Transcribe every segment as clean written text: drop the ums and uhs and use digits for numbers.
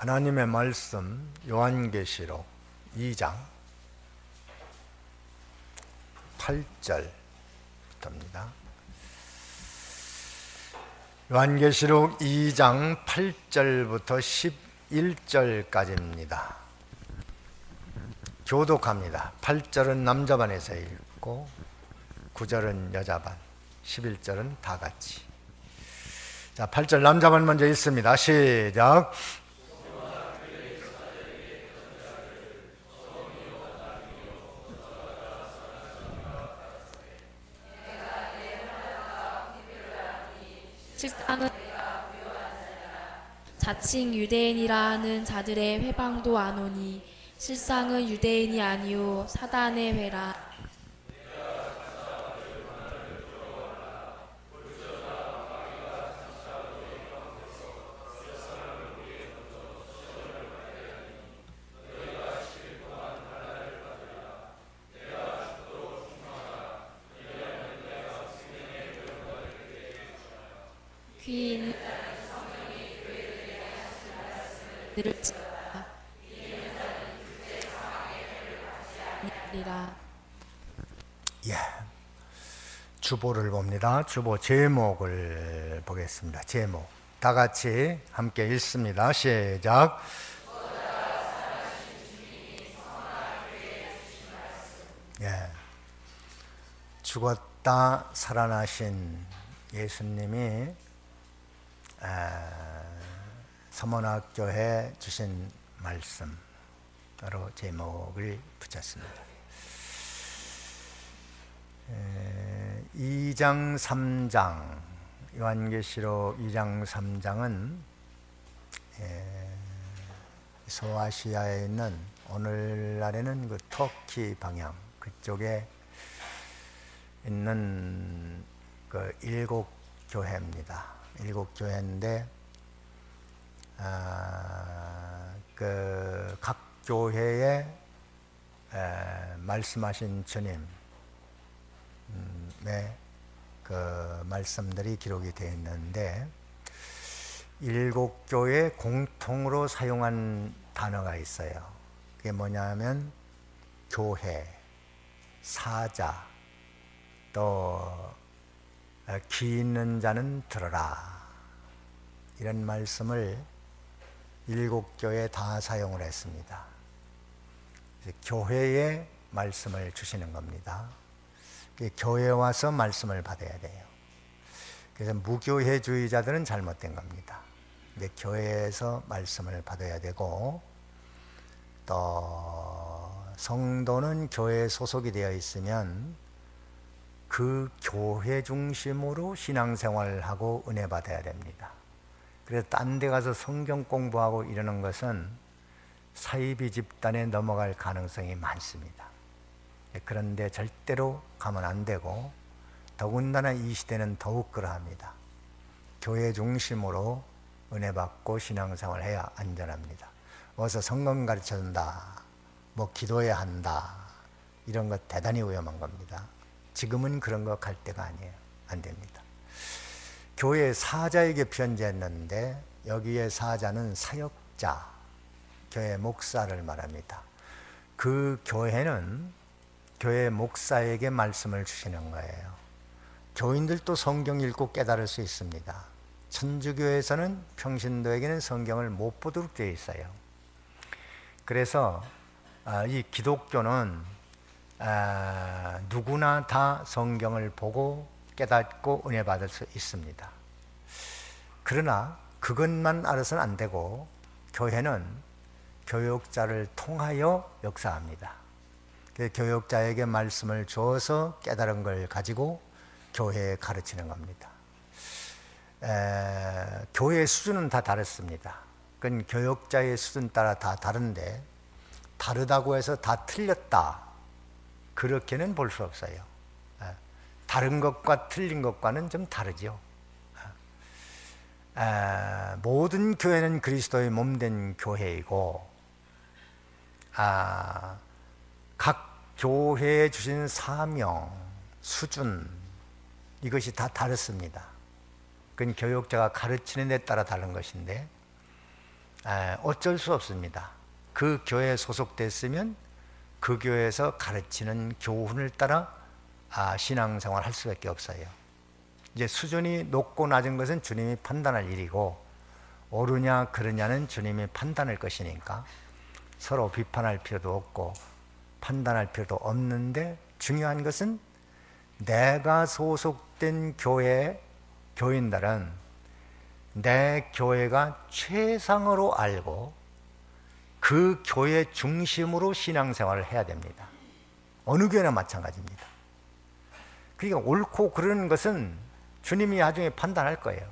하나님의 말씀 요한계시록 2장 8절부터입니다. 요한계시록 2장 8절부터 11절까지입니다. 교독합니다. 8절은 남자반에서 읽고 9절은 여자반, 11절은 다 같이. 자, 8절 남자반 먼저 읽습니다. 시작. 실상은 자칭 유대인이라 하는 자들의 회방도 안 오니 실상은 유대인이 아니오 사단의 회라. 귀인 들을 지리라. 예, 주보를 봅니다. 주보 제목을 보겠습니다. 제목 다 같이 함께 읽습니다. 시작. 예, 죽었다 살아나신 예수님이 서문학교에 주신 말씀으로 제목을 붙였습니다. 2장 3장 요한계시록 2장 3장은 소아시아에 있는 오늘날에는 그 터키 방향 그쪽에 있는 그 7교회입니다. 7교회인데 그 각 교회에 말씀하신 주님의 그 말씀들이 기록이 되어 있는데 7교회 공통으로 사용한 단어가 있어요. 그게 뭐냐면 교회, 사자, 또 귀 있는 자는 들어라, 이런 말씀을 7교회에 다 사용을 했습니다. 교회에 말씀을 주시는 겁니다. 교회에 와서 말씀을 받아야 돼요. 그래서 무교회주의자들은 잘못된 겁니다. 근데 교회에서 말씀을 받아야 되고, 또 성도는 교회에 소속이 되어 있으면 그 교회 중심으로 신앙생활을 하고 은혜 받아야 됩니다. 그래서 딴 데 가서 성경 공부하고 이러는 것은 사이비 집단에 넘어갈 가능성이 많습니다. 그런데 절대로 가면 안 되고, 더군다나 이 시대는 더욱 그러합니다. 교회 중심으로 은혜 받고 신앙생활을 해야 안전합니다. 어서 성경 가르쳐준다, 뭐 기도해야 한다, 이런 것 대단히 위험한 겁니다. 지금은 그런 거 갈 때가 아니에요. 안 됩니다. 교회 사자에게 편지했는데 여기에 사자는 사역자, 교회 목사를 말합니다. 그 교회는 교회 목사에게 말씀을 주시는 거예요. 교인들도 성경 읽고 깨달을 수 있습니다. 천주교에서는 평신도에게는 성경을 못 보도록 되어 있어요. 그래서 이 기독교는 누구나 다 성경을 보고 깨닫고 은혜 받을 수 있습니다. 그러나 그것만 알아서는 안 되고, 교회는 교육자를 통하여 역사합니다. 교육자에게 말씀을 줘서 깨달은 걸 가지고 교회에 가르치는 겁니다. 교회의 수준은 다 다릅니다. 그건 교육자의 수준 따라 다 다른데, 다르다고 해서 다 틀렸다, 그렇게는 볼 수 없어요. 다른 것과 틀린 것과는 좀 다르죠. 모든 교회는 그리스도의 몸된 교회이고, 각 교회에 주신 사명, 수준, 이것이 다 다릅니다. 그건 교육자가 가르치는 데 따라 다른 것인데, 어쩔 수 없습니다. 그 교회에 소속됐으면 그 교회에서 가르치는 교훈을 따라 신앙생활 할 수밖에 없어요. 이제 수준이 높고 낮은 것은 주님이 판단할 일이고, 옳으냐 그르냐는 주님이 판단할 것이니까 서로 비판할 필요도 없고 판단할 필요도 없는데, 중요한 것은 내가 소속된 교회 교인들은 내 교회가 최상으로 알고 그 교회 중심으로 신앙생활을 해야 됩니다. 어느 교회나 마찬가지입니다. 그러니까 옳고 그르는 것은 주님이 나중에 판단할 거예요.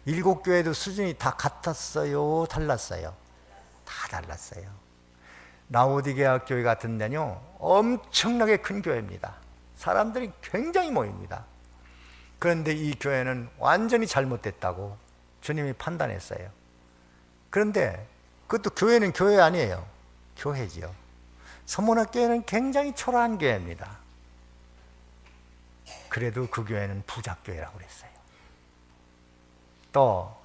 7교회도 수준이 다 같았어요, 달랐어요? 다 달랐어요. 라오디게아 교회 같은 데는요, 엄청나게 큰 교회입니다. 사람들이 굉장히 모입니다. 그런데 이 교회는 완전히 잘못됐다고 주님이 판단했어요. 그런데 그것도 교회는 교회 아니에요. 교회지요. 서문학교회는 굉장히 초라한 교회입니다. 그래도 그 교회는 부작교회라고 그랬어요. 또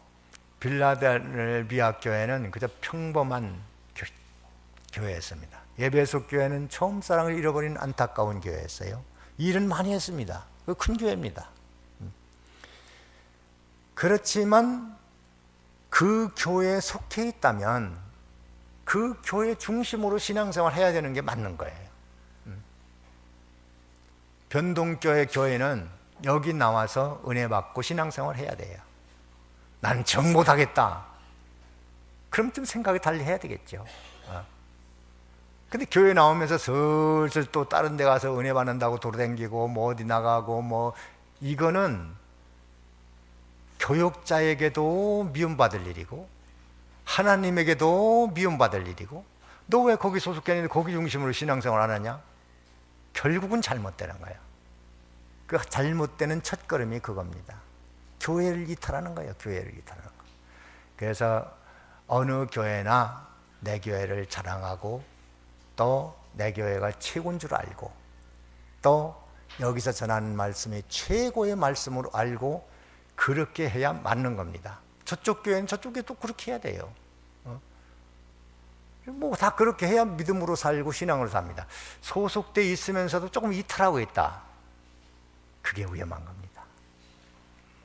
빌라델비아 교회는 그저 평범한 교회였습니다. 에베소 교회는 처음 사랑을 잃어버린 안타까운 교회였어요. 일은 많이 했습니다. 그 큰 교회입니다. 그렇지만 그 교회에 속해 있다면 그 교회 중심으로 신앙생활 해야 되는 게 맞는 거예요. 변동교회 교회는 여기 나와서 은혜 받고 신앙생활 해야 돼요. 난 정 못하겠다. 그럼 좀 생각이 달리 해야 되겠죠. 근데 교회 나오면서 슬슬 또 다른 데 가서 은혜 받는다고 돌아다니고 뭐 어디 나가고 뭐, 이거는 교역자에게도 미움받을 일이고 하나님에게도 미움받을 일이고, 너 왜 거기 소속했는데 거기 중심으로 신앙생활 안 하냐? 결국은 잘못되는 거예요. 그 잘못되는 첫걸음이 그겁니다. 교회를 이탈하는 거예요. 교회를 이탈하는 거. 그래서 어느 교회나 내 교회를 자랑하고 또 내 교회가 최고인 줄 알고 또 여기서 전하는 말씀이 최고의 말씀으로 알고 그렇게 해야 맞는 겁니다. 저쪽 교회는 저쪽 교회 또 그렇게 해야 돼요. 뭐 다 그렇게 해야 믿음으로 살고 신앙으로 삽니다. 소속돼 있으면서도 조금 이탈하고 있다. 그게 위험한 겁니다.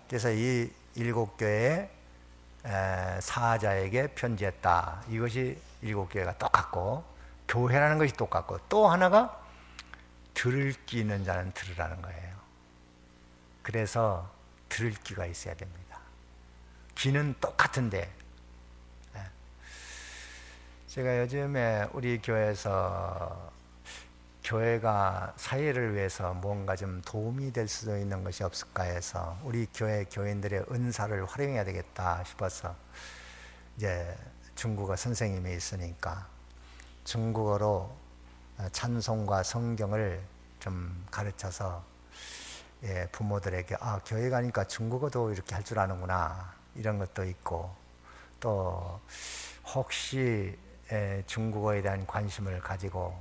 그래서 이 7교회의 사자에게 편지했다. 이것이 7교회가 똑같고, 교회라는 것이 똑같고, 또 하나가 들을 귀 있는 자는 들으라는 거예요. 그래서 들을 귀가 있어야 됩니다. 귀는 똑같은데, 제가 요즘에 우리 교회에서 교회가 사회를 위해서 뭔가 좀 도움이 될 수도 있는 것이 없을까 해서 우리 교회 교인들의 은사를 활용해야 되겠다 싶어서, 이제 중국어 선생님이 있으니까 중국어로 찬송과 성경을 좀 가르쳐서 부모들에게 교회 가니까 중국어도 이렇게 할 줄 아는구나, 이런 것도 있고, 또 혹시 중국어에 대한 관심을 가지고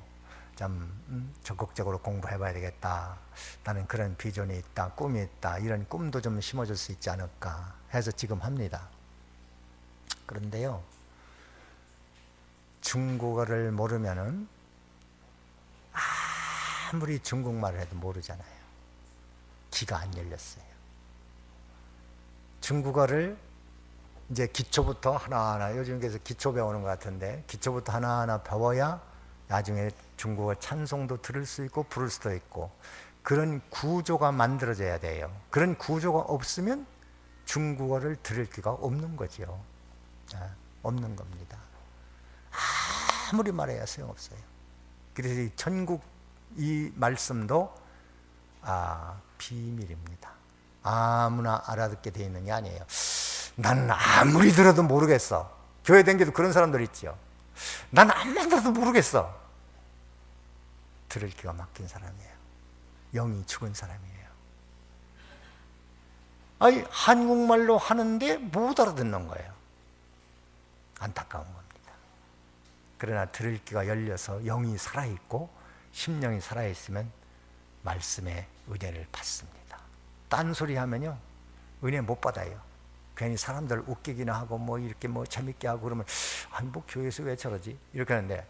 좀 적극적으로 공부해 봐야 되겠다, 나는 그런 비전이 있다, 꿈이 있다, 이런 꿈도 좀 심어줄 수 있지 않을까 해서 지금 합니다. 그런데요, 중국어를 모르면은 아무리 중국말을 해도 모르잖아요. 귀가 안 열렸어요. 중국어를 이제 기초부터 하나하나, 요즘 그래서 기초 배우는 것 같은데 기초부터 하나하나 배워야 나중에 중국어 찬송도 들을 수 있고 부를 수도 있고, 그런 구조가 만들어져야 돼요. 그런 구조가 없으면 중국어를 들을 기가 없는 거죠. 없는 겁니다. 아무리 말해야 소용없어요. 그래서 이 천국 이 말씀도 비밀입니다. 아무나 알아듣게 되어 있는 게 아니에요. 난 아무리 들어도 모르겠어. 교회 다니도 그런 사람들 있죠. 난 암만 들어도 모르겠어. 들을 기가 막힌 사람이에요. 영이 죽은 사람이에요. 아니, 한국말로 하는데 못 알아듣는 거예요. 안타까운 겁니다. 그러나 들을 귀가 열려서 영이 살아있고 심령이 살아있으면 말씀의 은혜를 받습니다. 딴소리 하면요, 은혜 못 받아요. 괜히 사람들 웃기기나 하고 뭐 이렇게 뭐 재밌게 하고 그러면 아니 뭐 교회에서 왜 저러지? 이렇게 하는데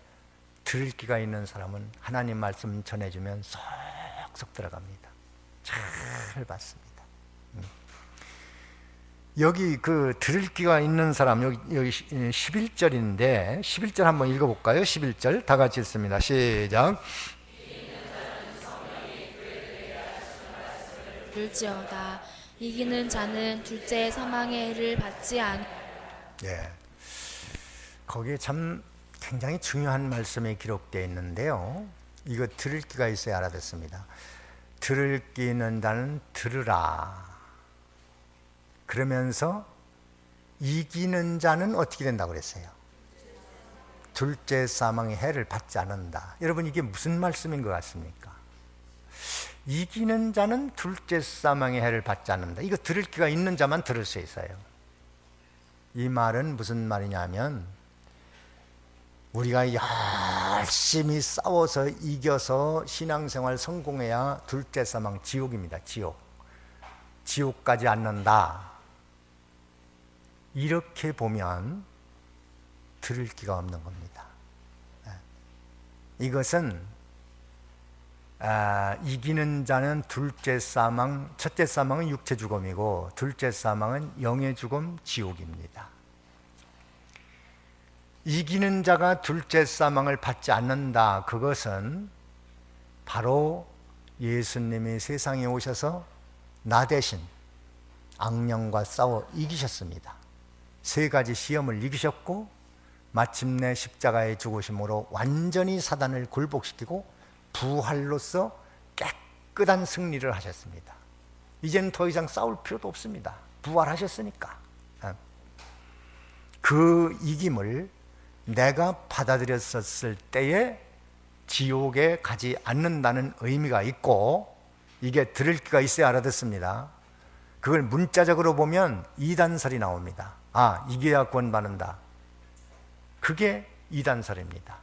들을 기가 있는 사람은 하나님 말씀 전해주면 쏙쏙 들어갑니다. 잘 받습니다. 여기 그 들을 기가 있는 사람 여기 11절인데 11절 한번 읽어볼까요? 11절 다 같이 읽습니다. 시작. 들지어다. 이기는 자는 둘째 사망의 해를 받지 않. 예, 거기에 참 굉장히 중요한 말씀이 기록되어 있는데요. 이거 들을 기가 있어야 알아듣습니다. 들을 기 있는 자는 들으라. 그러면서 이기는 자는 어떻게 된다고 그랬어요? 둘째 사망의 해를 받지 않는다. 여러분 이게 무슨 말씀인 것 같습니까? 이기는 자는 둘째 사망의 해를 받지 않는다. 이거 들을 기가 있는 자만 들을 수 있어요. 이 말은 무슨 말이냐면 우리가 열심히 싸워서 이겨서 신앙생활 성공해야 둘째 사망 지옥입니다. 지옥까지 않는다. 이렇게 보면 들을 기가 없는 겁니다. 이것은 이기는 자는 둘째 사망, 첫째 사망은 육체 죽음이고 둘째 사망은 영의 죽음, 지옥입니다. 이기는 자가 둘째 사망을 받지 않는다. 그것은 바로 예수님이 세상에 오셔서 나 대신 악령과 싸워 이기셨습니다. 세 가지 시험을 이기셨고 마침내 십자가의 죽으심으로 완전히 사단을 굴복시키고 부활로서 깨끗한 승리를 하셨습니다. 이제는 더 이상 싸울 필요도 없습니다. 부활하셨으니까. 그 이김을 내가 받아들였었을 때에 지옥에 가지 않는다는 의미가 있고, 이게 들을 기가 있어야 알아듣습니다. 그걸 문자적으로 보면 이단설이 나옵니다. 아, 이겨야 구원받는다. 그게 이단설입니다.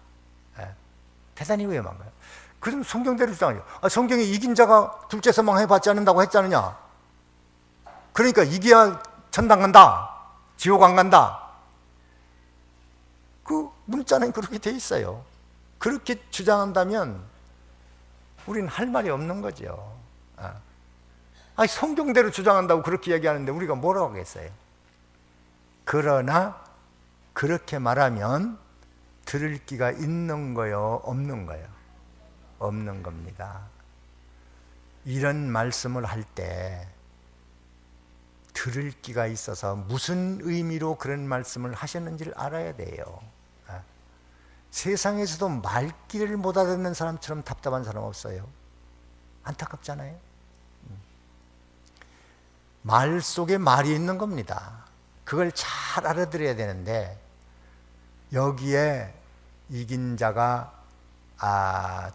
대단히 위험한 거예요. 그럼 성경대로 주장해요. 성경에 이긴 자가 둘째 사망 해받지 않는다고 했지 않느냐? 그러니까 이겨야 천당 간다, 지옥 안 간다. 그 문자는 그렇게 돼 있어요. 그렇게 주장한다면 우리는 할 말이 없는 거죠. 성경대로 주장한다고 그렇게 얘기하는데 우리가 뭐라고 하겠어요? 그러나 그렇게 말하면 들을 기가 있는 거요, 없는 거요? 없는 겁니다. 이런 말씀을 할 때 들을 기가 있어서 무슨 의미로 그런 말씀을 하셨는지를 알아야 돼요. 세상에서도 말귀를 못 알아듣는 사람처럼 답답한 사람 없어요. 안타깝잖아요. 말 속에 말이 있는 겁니다. 그걸 잘 알아들어야 되는데 여기에 이긴 자가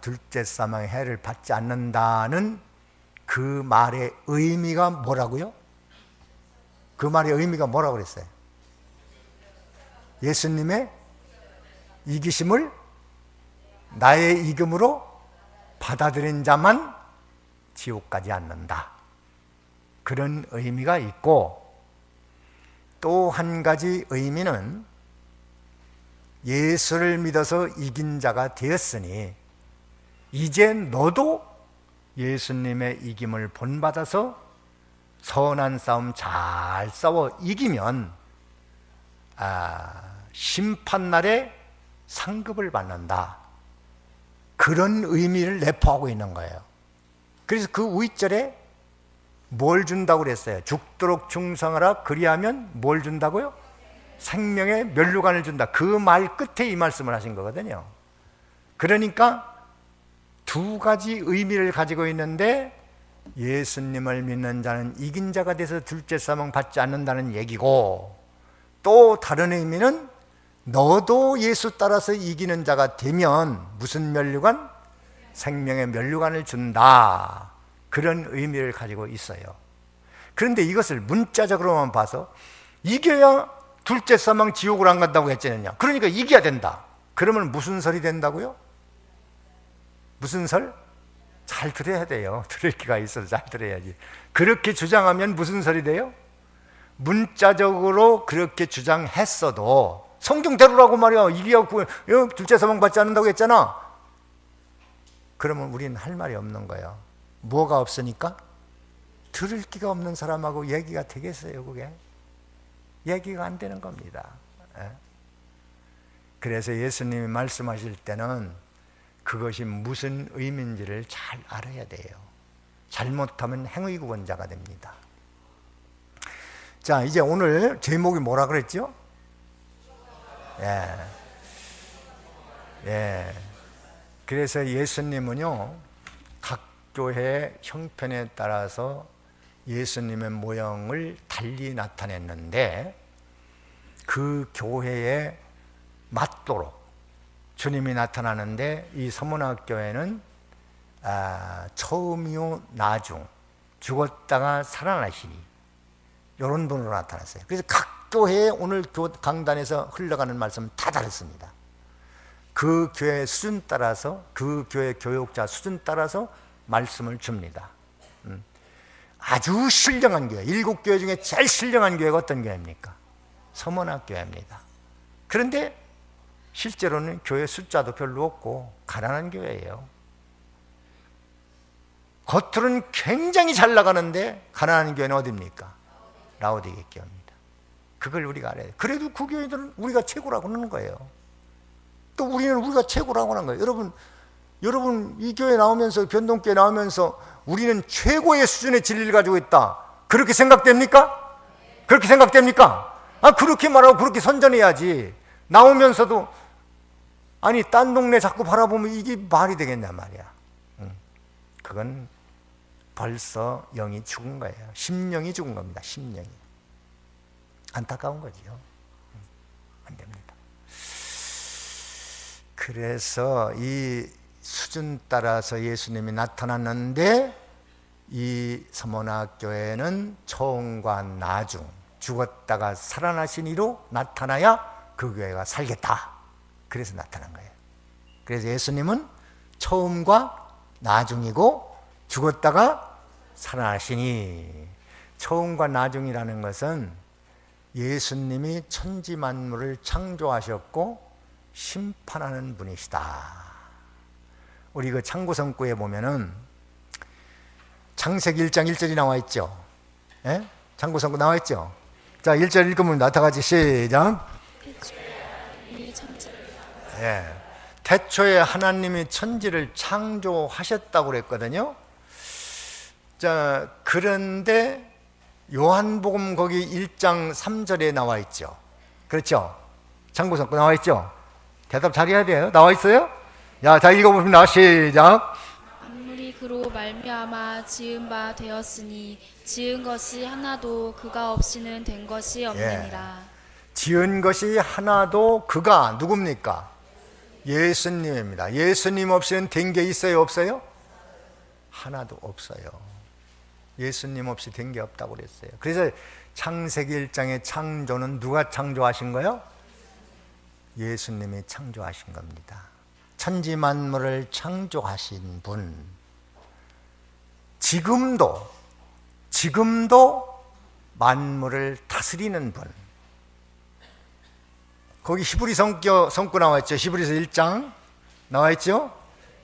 둘째 사망의 해를 받지 않는다는 그 말의 의미가 뭐라고요? 그 말의 의미가 뭐라고 그랬어요? 예수님의 이기심을 나의 이금으로 받아들인 자만 지옥 가지 않는다. 그런 의미가 있고, 또 한 가지 의미는 예수를 믿어서 이긴 자가 되었으니 이제 너도 예수님의 이김을 본받아서 선한 싸움 잘 싸워 이기면 심판날에 상급을 받는다. 그런 의미를 내포하고 있는 거예요. 그래서 그 윗절에 뭘 준다고 그랬어요? 죽도록 충성하라. 그리하면 뭘 준다고요? 생명의 면류관을 준다. 그 말 끝에 이 말씀을 하신 거거든요. 그러니까 두 가지 의미를 가지고 있는데, 예수님을 믿는 자는 이긴 자가 돼서 둘째 사망 받지 않는다는 얘기고, 또 다른 의미는 너도 예수 따라서 이기는 자가 되면 무슨 면류관? 생명의 면류관을 준다. 그런 의미를 가지고 있어요. 그런데 이것을 문자적으로만 봐서 이겨야 둘째 사망 지옥을 안 간다고 했잖아요. 그러니까 이겨야 된다. 그러면 무슨 설이 된다고요? 무슨 설? 잘 들어야 돼요. 들을 기가 있어서 잘 들어야지. 그렇게 주장하면 무슨 설이 돼요? 문자적으로 그렇게 주장했어도 성경대로라고 말이야. 이리하고 둘째 사망 받지 않는다고 했잖아. 그러면 우리는 할 말이 없는 거예요. 뭐가 없으니까? 들을 기가 없는 사람하고 얘기가 되겠어요. 그게 얘기가 안 되는 겁니다. 그래서 예수님이 말씀하실 때는 그것이 무슨 의미인지를 잘 알아야 돼요. 잘못하면 행위구원자가 됩니다. 자, 이제 오늘 제목이 뭐라 그랬죠? 그래서 예수님은요, 각 교회 형편에 따라서 예수님의 모형을 달리 나타냈는데 그 교회에 맞도록 주님이 나타나는데 이 서문학교에는 처음이요 나중, 죽었다가 살아나시니 이런 분으로 나타났어요. 그래서 각 교회에 오늘 강단에서 흘러가는 말씀은 다 다릅니다. 그 교회 수준 따라서, 그 교회 교육자 수준 따라서 말씀을 줍니다. 아주 신령한 교회, 7교회 중에 제일 신령한 교회가 어떤 교회입니까? 서문학교회입니다. 그런데 실제로는 교회 숫자도 별로 없고 가난한 교회예요. 겉으로는 굉장히 잘 나가는데 가난한 교회는 어디입니까? 라오디게 교회입니다. 그걸 우리가 알아야 돼요. 그래도 그 교회들은 우리가 최고라고 하는 거예요. 또 우리는 우리가 최고라고 하는 거예요. 여러분 이 교회 나오면서, 변동교회 나오면서 우리는 최고의 수준의 진리를 가지고 있다, 그렇게 생각됩니까? 그렇게 생각됩니까? 그렇게 말하고 그렇게 선전해야지. 나오면서도 아니 딴 동네 자꾸 바라보면 이게 말이 되겠냐 말이야. 그건 벌써 영이 죽은 거예요. 심령이 죽은 겁니다. 심령이. 안타까운 거지요. 안 됩니다. 그래서 이 수준 따라서 예수님이 나타났는데 이 서문학교에는 처음과 나중, 죽었다가 살아나신 이로 나타나야 그 교회가 살겠다. 그래서 나타난 거예요. 그래서 예수님은 처음과 나중이고 죽었다가 살아나시니, 처음과 나중이라는 것은 예수님이 천지 만물을 창조하셨고 심판하는 분이시다. 우리 그 창고성구에 보면은 창세기 1장 1절이 나와 있죠. 예? 창고성구 나와 있죠. 자, 1절 읽으면 다 같이 시작. 태초에 하나님이 천지를 창조하셨다고 그랬거든요. 자, 그런데 요한복음 거기 1장 3절에 나와 있죠. 그렇죠? 창고성구 나와 있죠? 대답 잘해야 돼요. 나와 있어요? 야, 자 읽어보십니다. 시작. 만물이 그로 말미암아 지은 바 되었으니 지은 것이 하나도 그가 없이는 된 것이 없느니라. 지은 것이 하나도 그가 누굽니까? 예수님입니다. 예수님 없이는 된 게 있어요, 없어요? 하나도 없어요. 예수님 없이 된 게 없다고 그랬어요. 그래서 창세기 1장의 창조는 누가 창조하신 거예요? 예수님이 창조하신 겁니다. 천지 만물을 창조하신 분, 지금도 만물을 다스리는 분. 거기 히브리 성구 나와 있죠. 히브리서 1장 나와 있죠.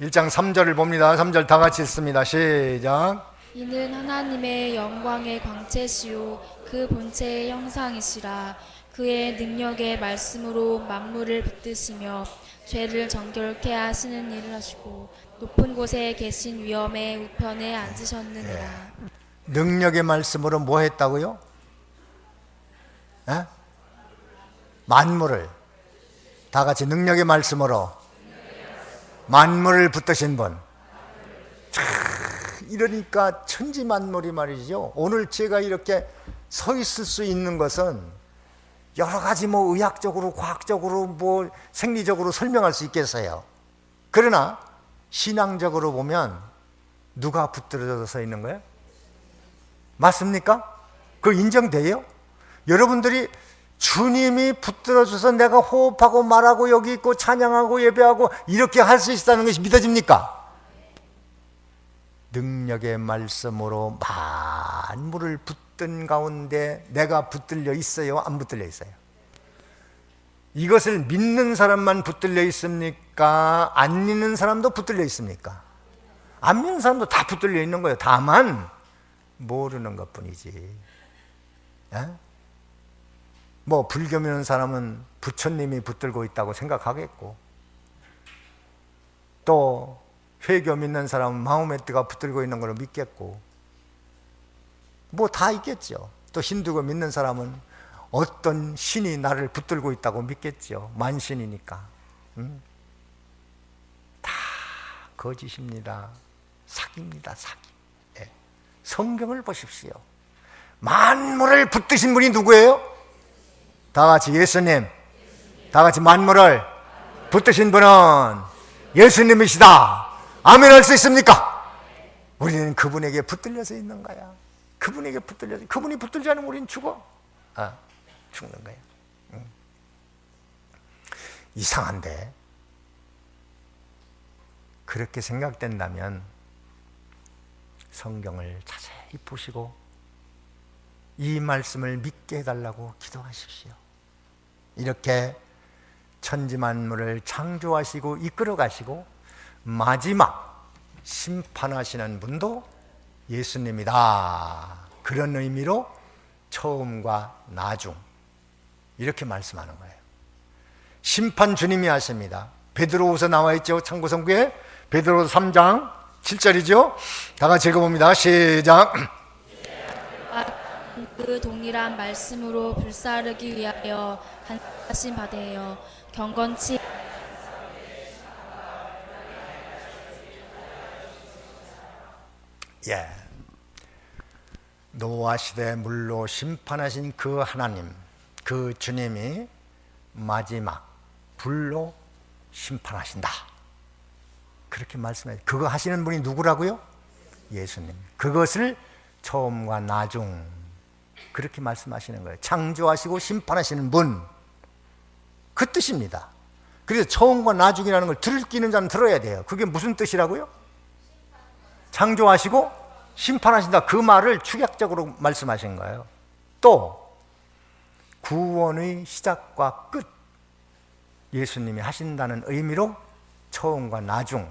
1장 3절을 봅니다. 3절 다 같이 읽습니다. 시작. 이는 하나님의 영광의 광채시요 그 본체의 형상이시라. 그의 능력의 말씀으로 만물을 붙드시며 죄를 정결케 하시는 일을 하시고 높은 곳에 계신 위엄의 우편에 앉으셨느니라. 능력의 말씀으로 뭐 했다고요? 만물을, 다 같이 능력의 말씀으로 만물을 붙드신 분. 이러니까 천지 만물이 말이죠. 오늘 제가 이렇게 서 있을 수 있는 것은 여러 가지 뭐 의학적으로, 과학적으로, 뭐 생리적으로 설명할 수 있겠어요. 그러나 신앙적으로 보면 누가 붙들어져서 서 있는 거예요? 맞습니까? 그거 인정돼요? 여러분들이 주님이 붙들어줘서 내가 호흡하고 말하고 여기 있고 찬양하고 예배하고 이렇게 할 수 있다는 것이 믿어집니까? 능력의 말씀으로 만물을 붙든 가운데 내가 붙들려 있어요? 안 붙들려 있어요? 이것을 믿는 사람만 붙들려 있습니까? 안 믿는 사람도 붙들려 있습니까? 안 믿는 사람도 다 붙들려 있는 거예요. 다만 모르는 것뿐이지. 에? 뭐 불교 믿는 사람은 부처님이 붙들고 있다고 생각하겠고, 또 회교 믿는 사람은 마호메트가 붙들고 있는 걸 믿겠고, 뭐 다 있겠죠. 또 힌두교 믿는 사람은 어떤 신이 나를 붙들고 있다고 믿겠죠. 만신이니까. 다 거짓입니다. 사기입니다. 사기. 네. 성경을 보십시오. 만물을 붙드신 분이 누구예요? 다 같이 예수님. 다 같이 만물을 붙드신 분은 예수님이시다. 아멘 할 수 있습니까? 우리는 그분에게 붙들려서 있는 거야. 그분에게 붙들려서. 그분이 붙들지 않으면 우리는 죽어. 죽는 거야. 이상한데, 그렇게 생각된다면 성경을 자세히 보시고 이 말씀을 믿게 해달라고 기도하십시오. 이렇게 천지만물을 창조하시고 이끌어 가시고 마지막 심판하시는 분도 예수님이다. 그런 의미로 처음과 나중 이렇게 말씀하는 거예요. 심판 주님이 하십니다. 베드로후서 나와 있죠. 참고성구에 베드로후서 3장 7절이죠. 다 같이 읽어봅니다. 시작. 그 동일한 말씀으로 불사르기 위하여 하신 바되어 경건치 노아 시대 물로 심판하신 그 하나님, 그 주님이 마지막 불로 심판하신다. 그렇게 말씀해요. 그거 하시는 분이 누구라고요? 예수님. 그것을 처음과 나중 그렇게 말씀하시는 거예요. 창조하시고 심판하시는 분, 그 뜻입니다. 그래서 처음과 나중이라는 걸 들을 끼는 자는 들어야 돼요. 그게 무슨 뜻이라고요? 창조하시고 심판하신다. 그 말을 축약적으로 말씀하신 거예요. 또 구원의 시작과 끝, 예수님이 하신다는 의미로 처음과 나중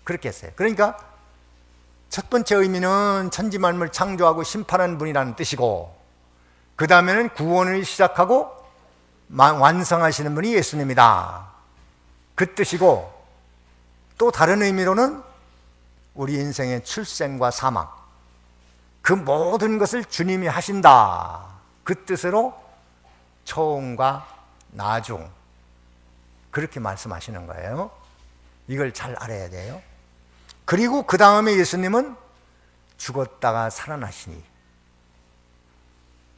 그렇게 했어요. 그러니까 첫 번째 의미는 천지만물 창조하고 심판하는 분이라는 뜻이고, 그 다음에는 구원을 시작하고 완성하시는 분이 예수님이다, 그 뜻이고, 또 다른 의미로는 우리 인생의 출생과 사망, 그 모든 것을 주님이 하신다, 그 뜻으로 처음과 나중 그렇게 말씀하시는 거예요. 이걸 잘 알아야 돼요. 그리고 그 다음에 예수님은 죽었다가 살아나시니,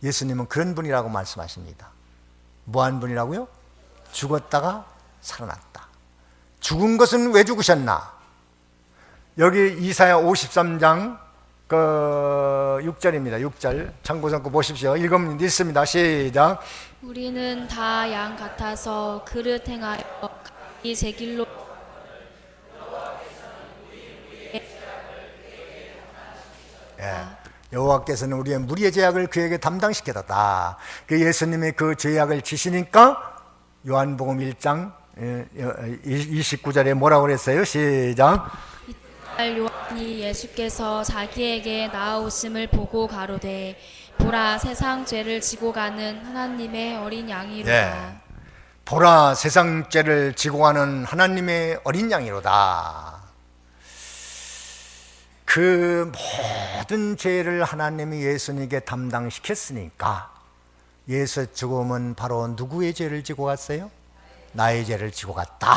예수님은 그런 분이라고 말씀하십니다. 뭐한 분이라고요? 죽었다가 살아났다. 죽은 것은 왜 죽으셨나? 여기 이사야 53장 6절입니다. 6절 참고성구 보십시오. 읽습니다. 시작. 우리는 다 양 같아서 그릇 행하여 이 제 길로 여호와께서는 우리의 무리의 죄악을 그에게 담당시켰다. 그 예수님이 그 죄악을 지시니까 요한복음 1장 29절에 뭐라고 그랬어요? 시작. 이날 요한이 예수께서 자기에게 나아오심을 보고 가로되 보라 세상 죄를 지고 가는 하나님의 어린 양이로다. 보라 세상 죄를 지고 가는 하나님의 어린 양이로다. 그 모든 죄를 하나님이 예수님에게 담당시켰으니까 예수 죽음은 바로 누구의 죄를 지고 갔어요? 나의 죄를 지고 갔다.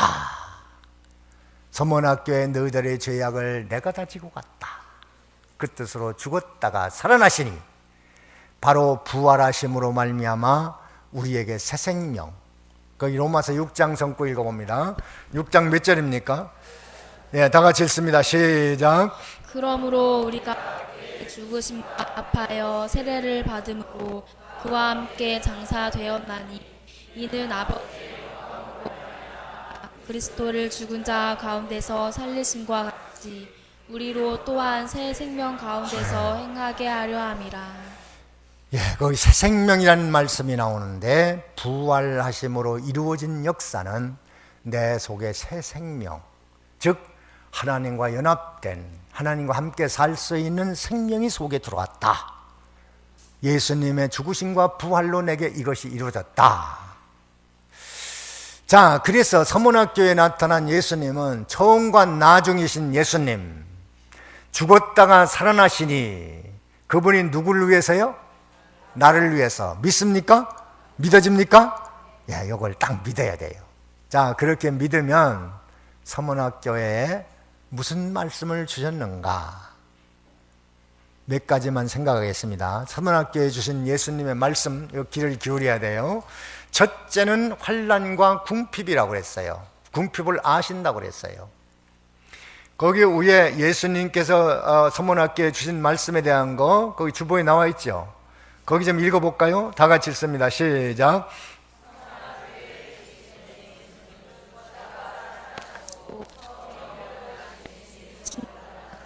서문학교의 너희들의 죄악을 내가 다 지고 갔다. 그 뜻으로 죽었다가 살아나시니 바로 부활하심으로 말미암아 우리에게 새 생명. 거기 로마서 6장 성구 읽어봅니다. 6장 몇 절입니까? 다 같이 읽습니다. 시작. 그러므로 우리가 죽으심과 합하여 세례를 받음으로 그와 함께 장사되었나니 이는 아버지 그리스도를 죽은 자 가운데서 살리심과 같이 우리로 또한 새 생명 가운데서 행하게 하려 함이라. 예, 거기 새 생명이라는 말씀이 나오는데 부활하심으로 이루어진 역사는 내 속에 새 생명, 즉 하나님과 연합된 하나님과 함께 살 수 있는 생명이 속에 들어왔다. 예수님의 죽으심과 부활로 내게 이것이 이루어졌다. 자, 그래서 서문학교에 나타난 예수님은 처음과 나중이신 예수님, 죽었다가 살아나시니 그분이 누구를 위해서요? 나를 위해서. 믿습니까? 믿어집니까? 예, 이걸 딱 믿어야 돼요. 자, 그렇게 믿으면 서문학교에 무슨 말씀을 주셨는가? 몇 가지만 생각하겠습니다. 서문학교에 주신 예수님의 말씀, 귀를 기울여야 돼요. 첫째는 환난과 궁핍이라고 그랬어요. 궁핍을 아신다고 그랬어요. 거기 위에 예수님께서 서문학교에 주신 말씀에 대한 거 거기 주보에 나와 있죠. 거기 좀 읽어볼까요? 다 같이 읽습니다. 시작.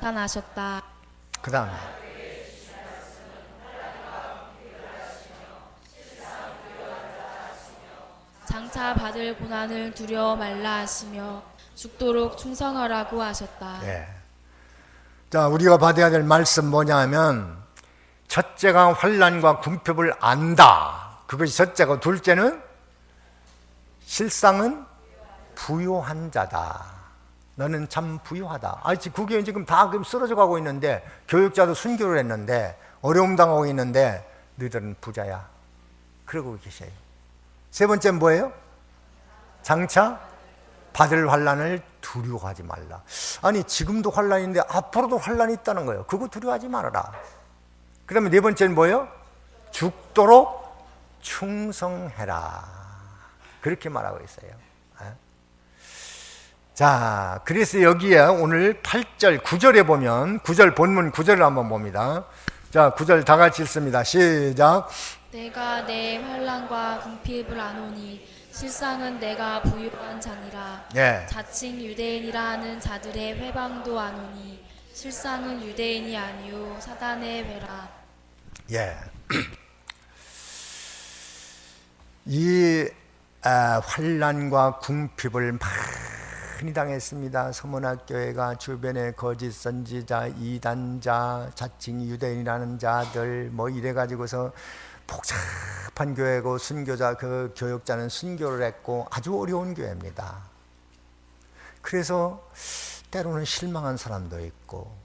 나타나셨다. 그 다음에 장차 받을 고난을 두려워 말라 하시며 죽도록 충성하라고 하셨다. 예. 자, 우리가 받아야 될 말씀 뭐냐면 첫째가 환난과 궁핍을 안다. 그것이 첫째고, 둘째는 실상은 부유한 자다. 너는 참 부유하다. 그게 지금 다 쓰러져 가고 있는데, 교육자도 순교를 했는데 어려움 당하고 있는데 너희들은 부자야. 그러고 계셔요. 세 번째는 뭐예요? 장차 받을 환난을 두려워하지 말라. 아니, 지금도 환난인데 앞으로도 환난이 있다는 거예요. 그거 두려워하지 말아라. 그 다음에 네 번째는 뭐예요? 죽도록 충성해라. 그렇게 말하고 있어요. 자, 그래서 여기에 오늘 8절, 9절에 보면 9절 본문 9절을 한번 봅니다. 자, 9절 다 같이 읽습니다. 시작. 내가 내 환난과 궁핍을 아노니 실상은 내가 부유한 자니라. 예. 자칭 유대인이라 하는 자들의 회방도 아노니 실상은 유대인이 아니요 사단의 회라. 예. 이 환난과 궁핍을 많이 당했습니다. 서문학교회가 주변에 거짓 선지자, 이단자, 자칭 유대인이라는 자들 이래가지고서 복잡한 교회고, 순교자, 그 교육자는 순교를 했고 아주 어려운 교회입니다. 그래서 때로는 실망한 사람도 있고,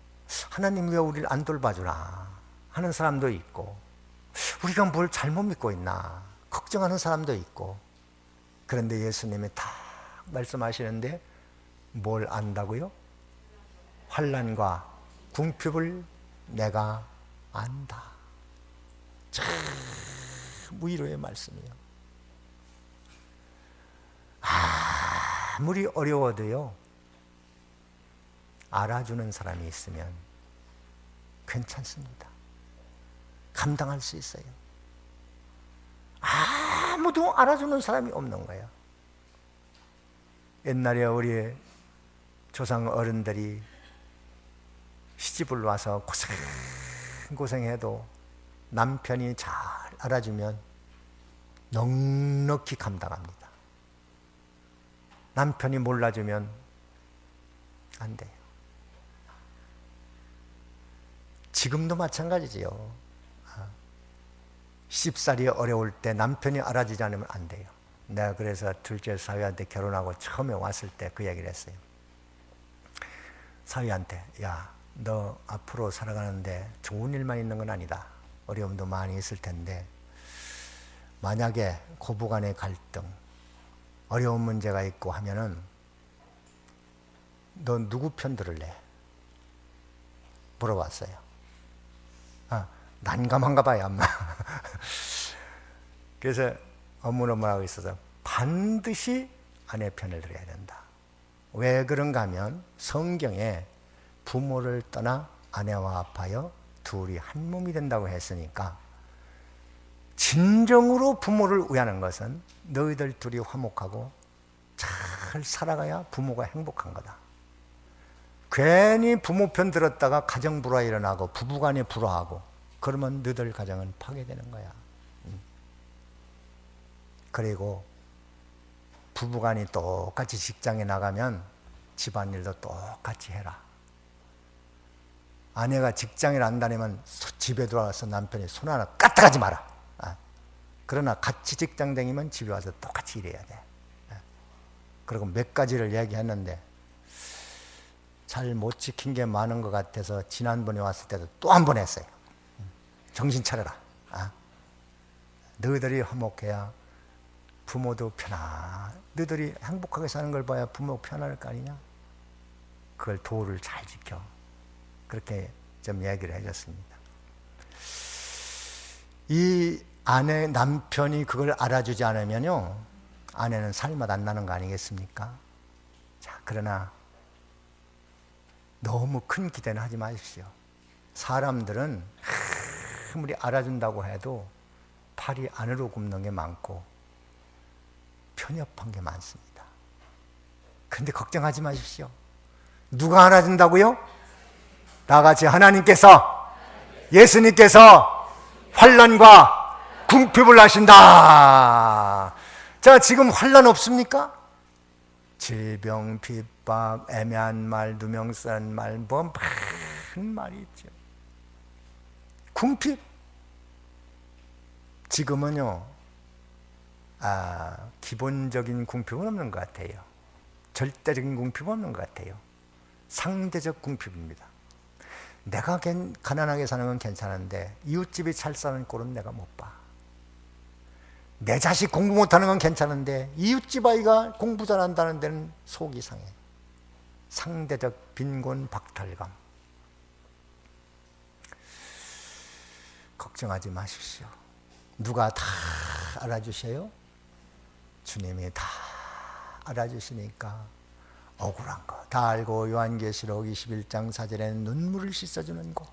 하나님 왜 우리를 안 돌봐주나 하는 사람도 있고, 우리가 뭘 잘못 믿고 있나 걱정하는 사람도 있고. 그런데 예수님이 다 말씀하시는데 뭘 안다고요? 환난과 궁핍을 내가 안다. 참 위로의 말씀이에요. 아무리 어려워도요, 알아주는 사람이 있으면 괜찮습니다. 감당할 수 있어요. 아무도 알아주는 사람이 없는 거예요. 옛날에 우리 조상 어른들이 시집을 와서 고생해도 남편이 잘 알아주면 넉넉히 감당합니다. 남편이 몰라주면 안 돼요. 지금도 마찬가지지요. 시집살이 어려울 때 남편이 알아주지 않으면 안 돼요. 내가 그래서 둘째 사위한테 결혼하고 처음에 왔을 때 그 얘기를 했어요. 사위한테, 야, 너 앞으로 살아가는데 좋은 일만 있는 건 아니다. 어려움도 많이 있을 텐데 만약에 고부간의 갈등, 어려운 문제가 있고 하면은 너 누구 편 들을래? 물어봤어요. 난감한가 봐요, 엄마. 그래서 어머니는 뭐라고 있어서 반드시 아내 편을 들어야 된다. 왜 그런가 하면 성경에 부모를 떠나 아내와 합하여 둘이 한 몸이 된다고 했으니까, 진정으로 부모를 위하는 것은 너희들 둘이 화목하고 잘 살아가야 부모가 행복한 거다. 괜히 부모 편 들었다가 가정 불화 일어나고 부부간에 불화하고 그러면 너들 가정은 파괴되는 거야. 그리고 부부간이 똑같이 직장에 나가면 집안일도 똑같이 해라. 아내가 직장을 안 다니면 집에 들어와서 남편이 손 하나 까딱하지 마라. 그러나 같이 직장 다니면 집에 와서 똑같이 일해야 돼. 그리고 몇 가지를 얘기했는데 잘 못 지킨 게 많은 것 같아서 지난번에 왔을 때도 또 한 번 했어요. 정신 차려라. 너희들이 화목해야 부모도 너희들이 행복하게 사는 걸 봐야 부모 편할 거 아니냐. 그걸 도를 잘 지켜. 그렇게 좀 얘기를 해줬습니다. 이 아내, 남편이 그걸 알아주지 않으면요, 아내는 살맛 안 나는 거 아니겠습니까? 자, 그러나 너무 큰 기대는 하지 마십시오. 사람들은 아무리 알아준다고 해도 팔이 안으로 굽는 게 많고 편협한 게 많습니다. 근데 걱정하지 마십시오. 누가 알아준다고요? 나같이 하나님께서, 예수님께서 환난과 궁핍을 하신다. 자, 지금 환난 없습니까? 질병, 핍박, 애매한 말, 누명 쓰는 말, 뭐 많은 말이 있죠. 궁핍. 지금은요, 기본적인 궁핍은 없는 것 같아요. 절대적인 궁핍은 없는 것 같아요. 상대적 궁핍입니다. 내가 가난하게 사는 건 괜찮은데 이웃집이 잘 사는 꼴은 내가 못 봐. 내 자식 공부 못하는 건 괜찮은데 이웃집 아이가 공부 잘한다는 데는 속이 상해. 상대적 빈곤 박탈감. 걱정하지 마십시오. 누가 다 알아주세요? 주님이 다 알아주시니까 억울한 거 다 알고 요한계시록 21장 4절에 눈물을 씻어주는 거.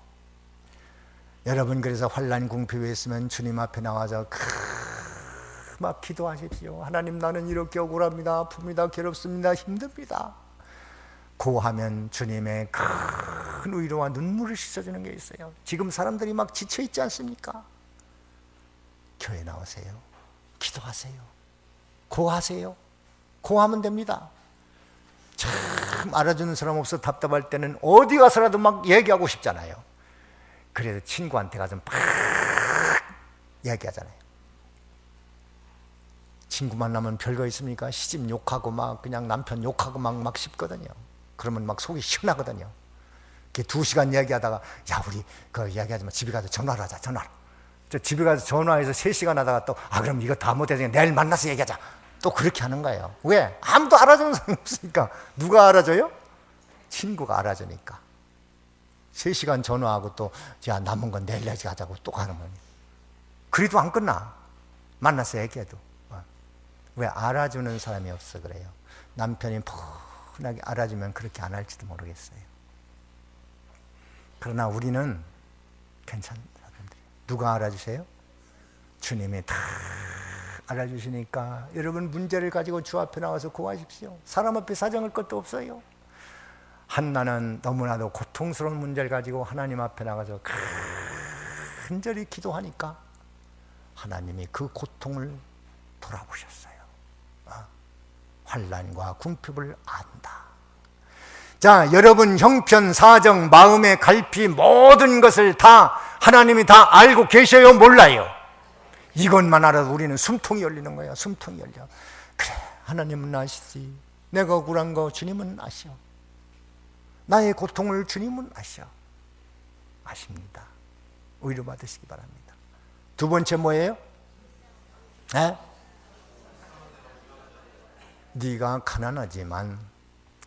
여러분, 그래서 환난 궁핍에 있으면 주님 앞에 나와서 막 기도하십시오. 하나님, 나는 이렇게 억울합니다. 아픕니다. 괴롭습니다. 힘듭니다. 고하면 주님의 큰 위로와 눈물을 씻어주는 게 있어요. 지금 사람들이 막 지쳐있지 않습니까? 교회 나오세요. 기도하세요. 고하세요. 고하면 됩니다. 참 알아주는 사람 없어 답답할 때는 어디 가서라도 막 얘기하고 싶잖아요. 그래서 친구한테 가서 막 얘기하잖아요. 친구 만나면 별거 있습니까? 시집 욕하고 막 그냥 남편 욕하고 막 싶거든요. 그러면 막 속이 시원하거든요. 2시간 얘기하다가 야, 우리 그 얘기하지 마. 집에 가서 전화를 하자. 전화를. 저 집에 가서 전화해서 3시간 하다가 또 그럼 이거 다 못해서 내일 만나서 얘기하자. 또 그렇게 하는 거예요. 왜? 아무도 알아주는 사람이 없으니까. 누가 알아줘요? 친구가 알아주니까. 3시간 전화하고 또 야, 남은 건 내일 얘기하자고 또 가는 거예요. 그래도 안 끝나. 만나서 얘기해도. 왜? 알아주는 사람이 없어 그래요. 남편이 푸근하게 알아주면 그렇게 안 할지도 모르겠어요. 그러나 우리는 괜찮은 사람들이에요. 누가 알아주세요? 주님이 다 알아주시니까 여러분, 문제를 가지고 주 앞에 나와서 고하십시오. 사람 앞에 사정할 것도 없어요. 한나는 너무나도 고통스러운 문제를 가지고 하나님 앞에 나가서 간절히 기도하니까 하나님이 그 고통을 돌아보셨어요. 환난과 궁핍을 안다. 자, 여러분 형편, 사정, 마음의 갈피, 모든 것을 다 하나님이 다 알고 계셔요? 몰라요? 이것만 알아도 우리는 숨통이 열리는 거야. 숨통이 열려. 그래, 하나님은 아시지. 내가 억울한 거 주님은 아셔. 나의 고통을 주님은 아셔. 아십니다. 위로 받으시기 바랍니다. 두 번째 뭐예요? 네가 가난하지만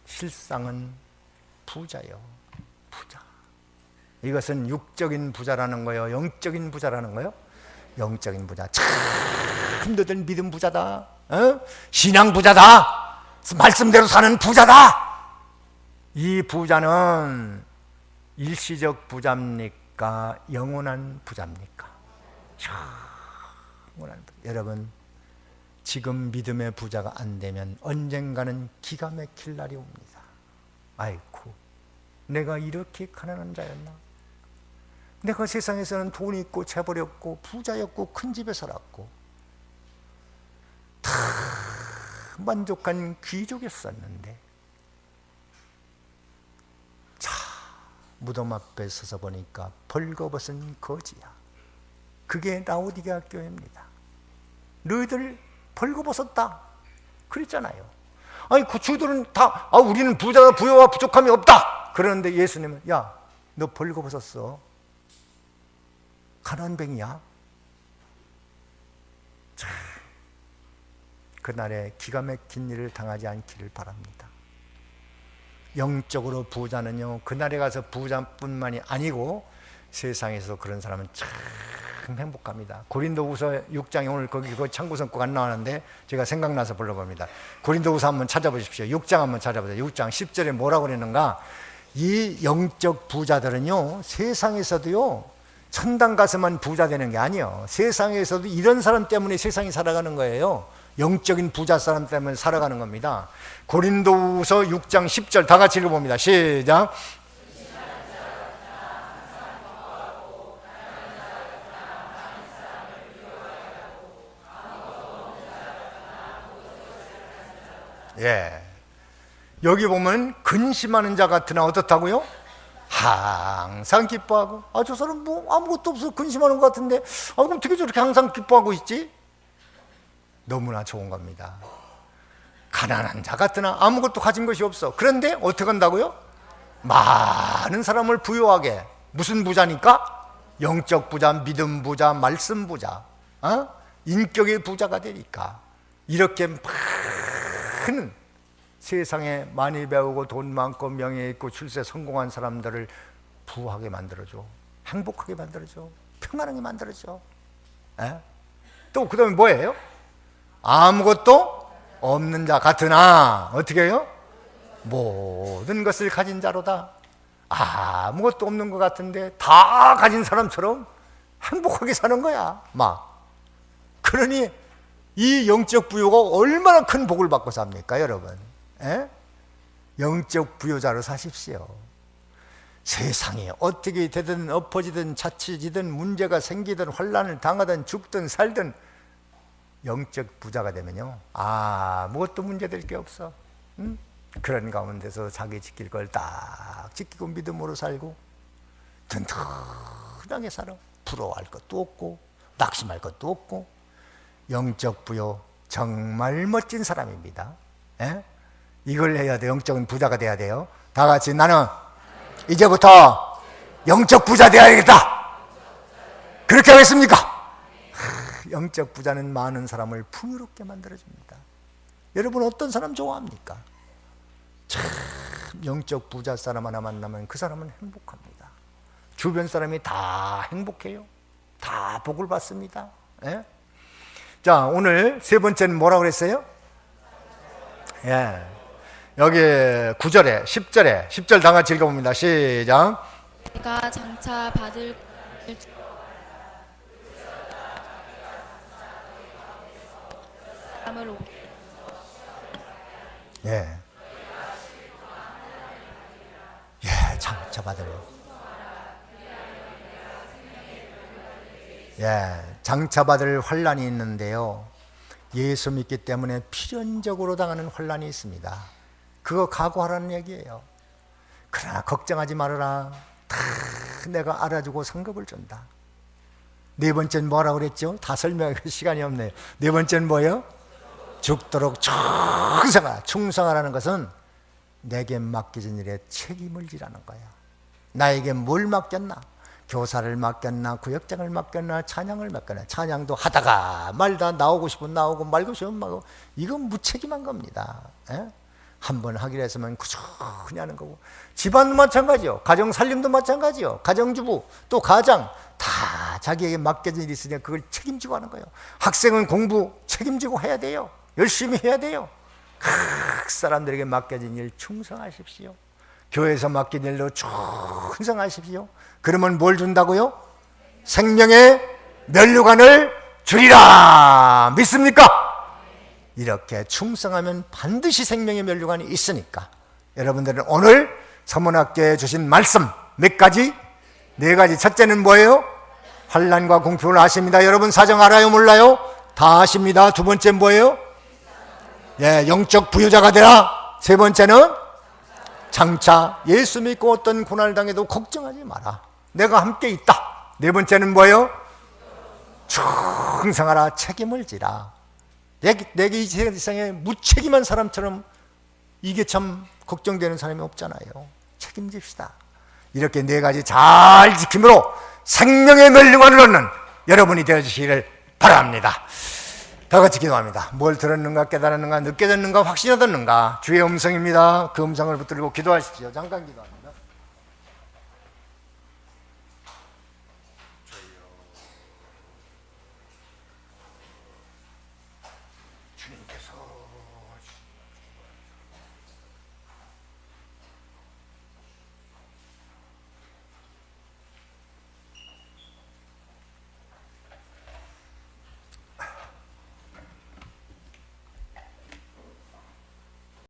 실상은 부자요. 부자. 이것은 육적인 부자라는 거예요? 영적인 부자라는 거예요? 영적인 부자. 참 너들 믿음 부자다. 신앙 부자다. 말씀대로 사는 부자다. 이 부자는 일시적 부자입니까? 영원한 부자입니까? 영원한 부자. 여러분, 지금 믿음의 부자가 안 되면 언젠가는 기가 막힐 날이 옵니다. 아이고, 내가 이렇게 가난한 자였나? 내가 세상에서는 돈이 있고 재벌이었고 부자였고 큰 집에 살았고 다 만족한 귀족이었었는데, 자, 무덤 앞에 서서 보니까 벌거벗은 거지야. 그게 라오디게아 교회입니다. 너희들 벌거벗었다 그랬잖아요. 아니 그 주들은 다 우리는 부자와 부여와 부족함이 없다 그러는데 예수님은 야, 너 벌거벗었어. 가난뱅이야. 참, 그날에 기가 막힌 일을 당하지 않기를 바랍니다. 영적으로 부자는요, 그날에 가서 부자뿐만이 아니고 세상에서 그런 사람은 참 행복합니다. 고린도후서 6장에 오늘 거기 그 참고선 꼭 안 나왔는데 제가 생각나서 불러봅니다. 고린도후서 한번 찾아보십시오. 6장 한번 찾아보세요. 6장 10절에 뭐라고 그러는가? 이 영적 부자들은요, 세상에서도요, 천당 가서만 부자 되는 게 아니에요. 세상에서도 이런 사람 때문에 세상이 살아가는 거예요. 영적인 부자 사람 때문에 살아가는 겁니다. 고린도후서 6장 10절 다 같이 읽어봅니다. 시작. 예. 여기 보면 근심하는 자 같으나 어떻다고요? 항상 기뻐하고. 저 사람 뭐 아무것도 없어 근심하는 것 같은데 그럼 어떻게 저렇게 항상 기뻐하고 있지? 너무나 좋은 겁니다. 가난한 자 같으나 아무것도 가진 것이 없어. 그런데 어떻게 한다고요? 많은 사람을 부유하게. 무슨 부자니까? 영적 부자, 믿음 부자, 말씀 부자, 인격의 부자가 되니까. 이렇게 많은 세상에 많이 배우고 돈 많고 명예 있고 출세 성공한 사람들을 부하게 만들어줘. 행복하게 만들어줘. 평안하게 만들어줘. 또 그 다음에 뭐예요? 아무것도 없는 자 같으나 어떻게 해요? 모든 것을 가진 자로다. 아무것도 없는 것 같은데 다 가진 사람처럼 행복하게 사는 거야. 그러니 이 영적 부유가 얼마나 큰 복을 받고 삽니까, 여러분? 영적 부유자로 사십시오. 세상에 어떻게 되든 엎어지든 자치지든 문제가 생기든 환난을 당하든 죽든 살든 영적 부자가 되면요, 아무것도 문제될 게 없어. 그런 가운데서 자기 지킬 걸 딱 지키고 믿음으로 살고 든든하게 살아. 부러워할 것도 없고 낙심할 것도 없고. 영적 부유 정말 멋진 사람입니다. 이걸 해야 돼. 영적인 부자가 돼야 돼요. 다 같이 나는 이제부터 영적 부자 되어야겠다. 그렇게 하겠습니까? 영적 부자는 많은 사람을 풍요롭게 만들어줍니다. 여러분 어떤 사람 좋아합니까? 참 영적 부자 사람 하나 만나면 그 사람은 행복합니다. 주변 사람이 다 행복해요. 다 복을 받습니다. 자, 오늘 세 번째는 뭐라고 그랬어요? 여기 9절에 10절 다 같이 읽어봅니다. 시작. 내가 장차 받을 사람을 장차 받을 장차 받을 환난이 있는데요, 예수 믿기 때문에 필연적으로 당하는 환난이 있습니다. 그거 각오하라는 얘기예요. 그러나 걱정하지 말아라. 다 내가 알아주고 상급을 준다. 네 번째는 뭐라고 그랬죠? 다 설명할 시간이 없네요. 네 번째는 뭐예요? 죽도록 충성하라는 것은 내게 맡겨진 일에 책임을 지라는 거야. 나에게 뭘 맡겼나? 교사를 맡겼나? 구역장을 맡겼나? 찬양을 맡겼나? 찬양도 하다가 말다 나오고 싶으면 나오고 말고 싶으면 말고. 이건 무책임한 겁니다. 한번 하기로 했으면 꾸준히 하는 거고. 집안도 마찬가지요. 가정 살림도 마찬가지요. 가정주부 또 가장 다 자기에게 맡겨진 일이 있으니까 그걸 책임지고 하는 거예요. 학생은 공부 책임지고 해야 돼요. 열심히 해야 돼요. 각 사람들에게 맡겨진 일 충성하십시오. 교회에서 맡긴 일로 충성하십시오. 그러면 뭘 준다고요? 생명의 면류관을 주리라. 믿습니까? 이렇게 충성하면 반드시 생명의 면류관이 있으니까 여러분들은 오늘 서문학교에 주신 말씀 몇 가지? 네 가지. 첫째는 뭐예요? 환난과 공평을 아십니다. 여러분 사정 알아요, 몰라요? 다 아십니다. 두 번째는 뭐예요? 예, 영적 부유자가 되라. 세 번째는 장차 예수 믿고 어떤 고난을 당해도 걱정하지 마라. 내가 함께 있다. 네 번째는 뭐예요? 충성하라. 책임을 지라. 내게 이 세상에 무책임한 사람처럼 이게 참 걱정되는 사람이 없잖아요. 책임집시다. 이렇게 네 가지 잘 지킴으로 생명의 멸류관을 얻는 여러분이 되어주시기를 바랍니다. 다 같이 기도합니다. 뭘 들었는가, 깨달았는가, 느껴졌는가, 확신이 얻었는가. 주의 음성입니다. 그 음성을 붙들고 기도하십시오. 잠깐 기도합니다. 주님께서